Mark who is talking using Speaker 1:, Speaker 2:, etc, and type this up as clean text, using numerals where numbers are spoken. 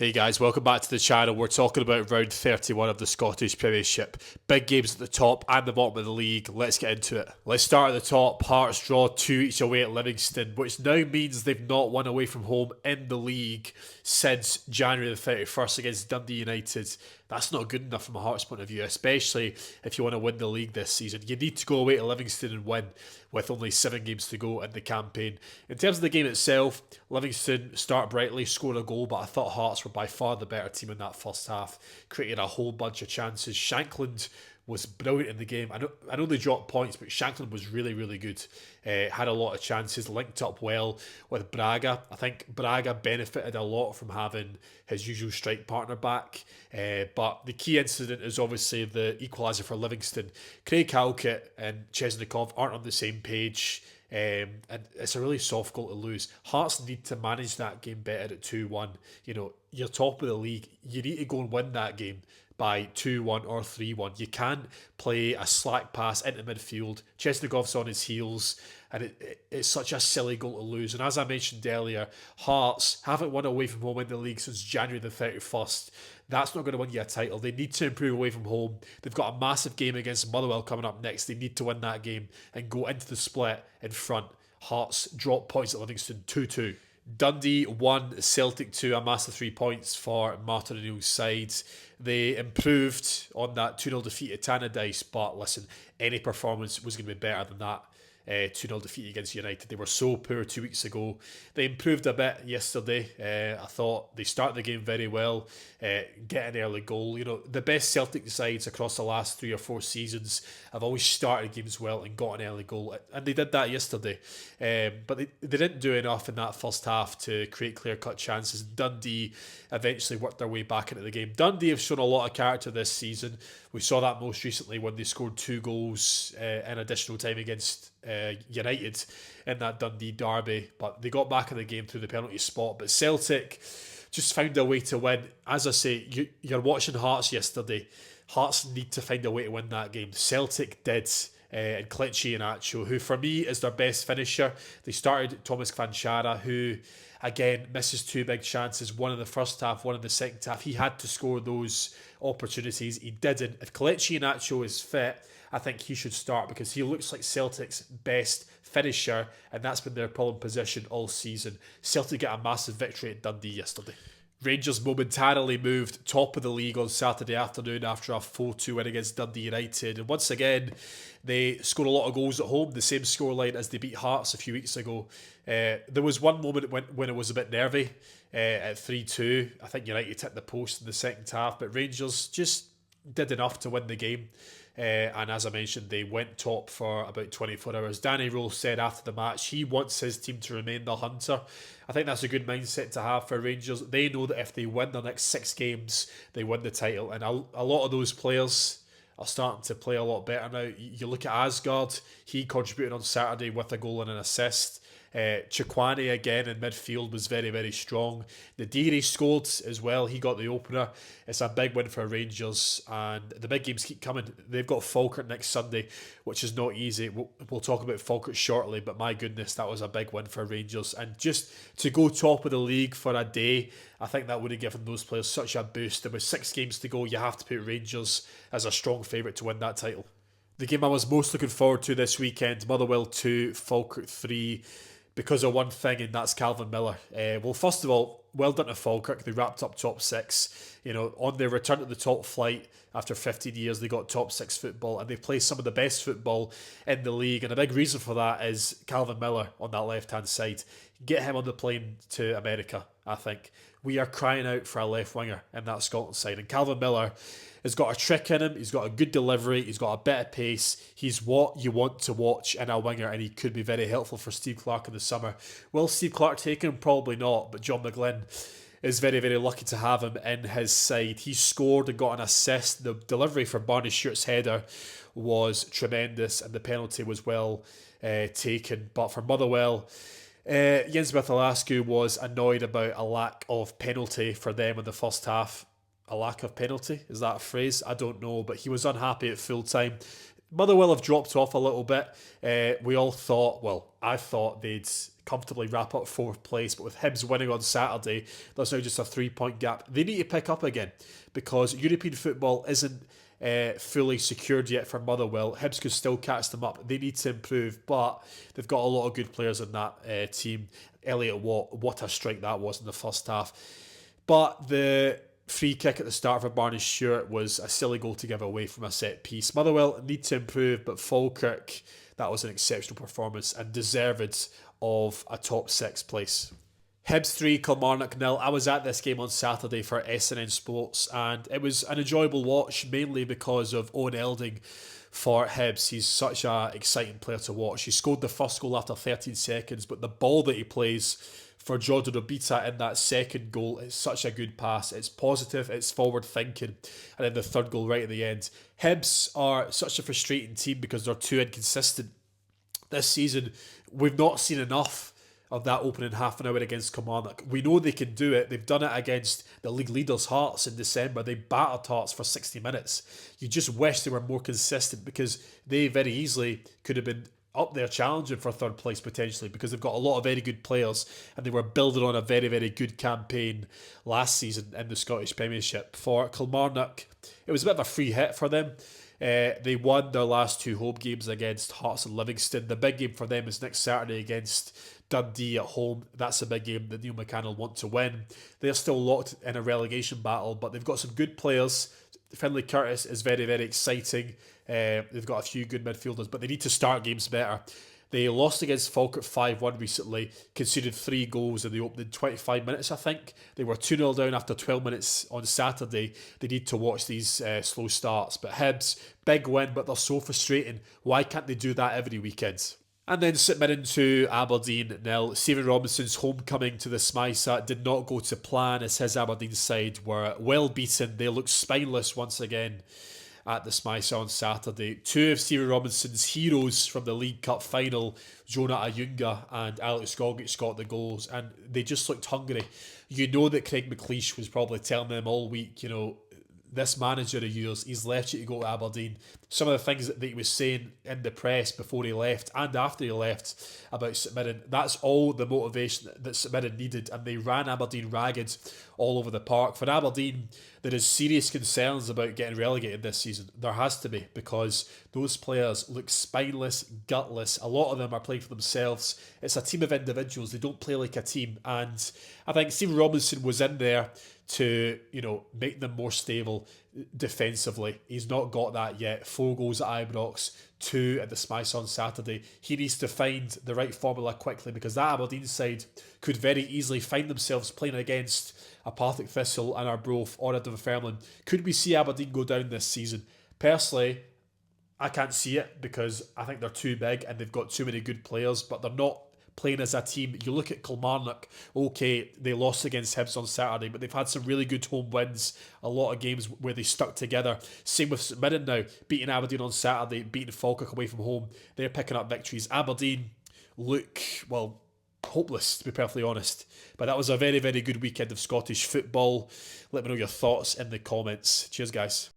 Speaker 1: Hey guys, welcome back to the channel. We're talking about round 31 of the Scottish Premiership. Big games at the top and the bottom of the league. Let's get into it. Let's start at the top. Hearts draw 2 each away at Livingston, which now means they've not won away from home in the league since January the 31st against Dundee United. That's not good enough from a Hearts point of view, especially if you want to win the league this season. You need to go away to Livingston and win with only 7 games to go in the campaign. In terms of the game itself, Livingston start brightly, scored a goal, but I thought Hearts were by far the better team in that first half, creating a whole bunch of chances. Shankland was brilliant in the game. I know they dropped points, but Shankland was really, really good. Had a lot of chances, linked up well with Braga. I think Braga benefited a lot from having his usual strike partner back. But the key incident is obviously the equaliser for Livingston. Craig Halkett and Chesnikov aren't on the same page. And it's a really soft goal to lose. Hearts need to manage that game better at 2-1. You know, you're top of the league. You need to go and win that game by 2-1 or 3-1. You can't play a slack pass into midfield. Chesnikov's on his heels, and it's such a silly goal to lose. And as I mentioned earlier, Hearts haven't won away from home in the league since January the 31st. That's not going to win you a title. They need to improve away from home. They've got a massive game against Motherwell coming up next. They need to win that game and go into the split in front. Hearts drop points at Livingston 2-2. Dundee 1, Celtic 2, a massive 3 points for Martin O'Neill's side. They improved on that 2-0 defeat at Tannadice, but listen, any performance was going to be better than that 2-0 defeat against United. They were so poor 2 weeks ago. They improved a bit yesterday. I thought they started the game very well, get an early goal. You know, the best Celtic sides across the last 3 or 4 seasons have always started games well and got an early goal, and they did that yesterday. But they didn't do enough in that first half to create clear-cut chances. Dundee eventually worked their way back into the game. Dundee have shown a lot of character this season. We saw that most recently when they scored 2 goals in additional time against United in that Dundee derby, but they got back in the game through the penalty spot. But Celtic just found a way to win. As I say, you're watching Hearts yesterday. Hearts need to find a way to win that game. Celtic did. And Kelechi Iheanacho, who for me is their best finisher. They started Thomas Kvanchara, who again misses 2 big chances, one in the first half, one in the second half. He had to score those opportunities. He didn't. If Kelechi Iheanacho is fit, I think he should start because he looks like Celtic's best finisher, and that's been their problem position all season. Celtic get a massive victory at Dundee yesterday. Rangers momentarily moved top of the league on Saturday afternoon after a 4-2 win against Dundee United. And once again, they scored a lot of goals at home, the same scoreline as they beat Hearts a few weeks ago. There was one moment when it was a bit nervy at 3-2. I think United hit the post in the second half, but Rangers just did enough to win the game. And as I mentioned, they went top for about 24 hours. Danny Rose said after the match he wants his team to remain the hunter. I think that's a good mindset to have for Rangers. They know that if they win the next 6 games, they win the title. And a lot of those players are starting to play a lot better now. You look at Asgard, he contributed on Saturday with a goal and an assist. Chikwani again in midfield was very, very strong. Nadiri scored as well. He got the opener. It's a big win for Rangers, and the big games keep coming. They've got Falkirk next Sunday, which is not easy. We'll talk about Falkirk shortly, but my goodness, that was a big win for Rangers. And just to go top of the league for a day, I think that would have given those players such a boost. And with 6 games to go, you have to put Rangers as a strong favourite to win that title. The game I was most looking forward to this weekend, Motherwell 2, Falkirk 3, because of one thing, and that's Calvin Miller. Well, first of all, well done to Falkirk. They wrapped up top 6. You know, on their return to the top flight after 15 years, they got top 6 football, and they play some of the best football in the league. And a big reason for that is Calvin Miller on that left-hand side. Get him on the plane to America, I think. We are crying out for a left winger in that Scotland side, and Calvin Miller has got a trick in him. He's got a good delivery. He's got a bit of pace. He's what you want to watch in a winger, and he could be very helpful for Steve Clarke in the summer. Will Steve Clarke take him? Probably not, but John McGlynn is very, very lucky to have him in his side. He scored and got an assist. The delivery for Barney Stewart's header was tremendous, and the penalty was well taken. But for Motherwell, Jens Smith was annoyed about a lack of penalty for them in the first half. A lack of penalty? Is that a phrase? I don't know, but he was unhappy at full time. Motherwell have dropped off a little bit. We all thought, well, I thought they'd comfortably wrap up fourth place, but with Hibs winning on Saturday, there's now just a 3 point gap. They need to pick up again because European football isn't fully secured yet for Motherwell. Hibs could still catch them up. They need to improve, but they've got a lot of good players in that team. Elliot Watt, what a strike that was in the first half. But the free kick at the start for Barney Stewart was a silly goal to give away from a set piece. Motherwell need to improve, but Falkirk, that was an exceptional performance and deserved of a top 6 place. Hibs 3, Kilmarnock 0. I was at this game on Saturday for SNN Sports and it was an enjoyable watch, mainly because of Owen Elding for Hibs. He's such an exciting player to watch. He scored the first goal after 13 seconds, but the ball that he plays for Jordan Obita in that second goal is such a good pass. It's positive, it's forward thinking, and then the third goal right at the end. Hibs are such a frustrating team because they're too inconsistent. This season, we've not seen enough of that opening half an hour against Kilmarnock. We know they can do it. They've done it against the league leaders Hearts in December. They battered Hearts for 60 minutes. You just wish they were more consistent because they very easily could have been up there challenging for third place potentially because they've got a lot of very good players and they were building on a very, very good campaign last season in the Scottish Premiership. For Kilmarnock, it was a bit of a free hit for them. They won their last 2 home games against Hearts and Livingston. The big game for them is next Saturday against Dundee at home. That's a big game that Neil McCann will want to win. They're still locked in a relegation battle, but they've got some good players. Finlay Curtis is very, very exciting. They've got a few good midfielders, but they need to start games better. They lost against Falkirk 5-1 recently, conceded 3 goals in the opening 25 minutes, I think. They were 2-0 down after 12 minutes on Saturday. They need to watch these slow starts. But Hibs, big win, but they're so frustrating. Why can't they do that every weekend? And then St Mirren to Aberdeen 0. Stephen Robinson's homecoming to the Smysa did not go to plan as his Aberdeen side were well beaten. They looked spineless once again at the Smysa on Saturday. 2 of Stephen Robinson's heroes from the League Cup final, Jonah Ayunga and Alex Gogic, got the goals and they just looked hungry. You know that Craig McLeish was probably telling them all week, you know, this manager of yours, he's left you to go to Aberdeen. Some of the things that he was saying in the press before he left and after he left about St Mirren, that's all the motivation that St Mirren needed, and they ran Aberdeen ragged all over the park. For Aberdeen, there is serious concerns about getting relegated this season. There has to be, because those players look spineless, gutless. A lot of them are playing for themselves. It's a team of individuals. They don't play like a team, and I think Stephen Robinson was in there to, you know, make them more stable defensively. He's not got that yet. 4 goals at Ibrox, 2 at the Smythe on Saturday. He needs to find the right formula quickly because that Aberdeen side could very easily find themselves playing against a Partick Thistle and Arbroath or a Dunfermline. Could we see Aberdeen go down this season? Personally, I can't see it because I think they're too big and they've got too many good players, but they're not playing as a team. You look at Kilmarnock, okay, they lost against Hibs on Saturday, but they've had some really good home wins, a lot of games where they stuck together. Same with St Mirren now, beating Aberdeen on Saturday, beating Falkirk away from home. They're picking up victories. Aberdeen look, well, hopeless, to be perfectly honest. But that was a very, very good weekend of Scottish football. Let me know your thoughts in the comments. Cheers, guys.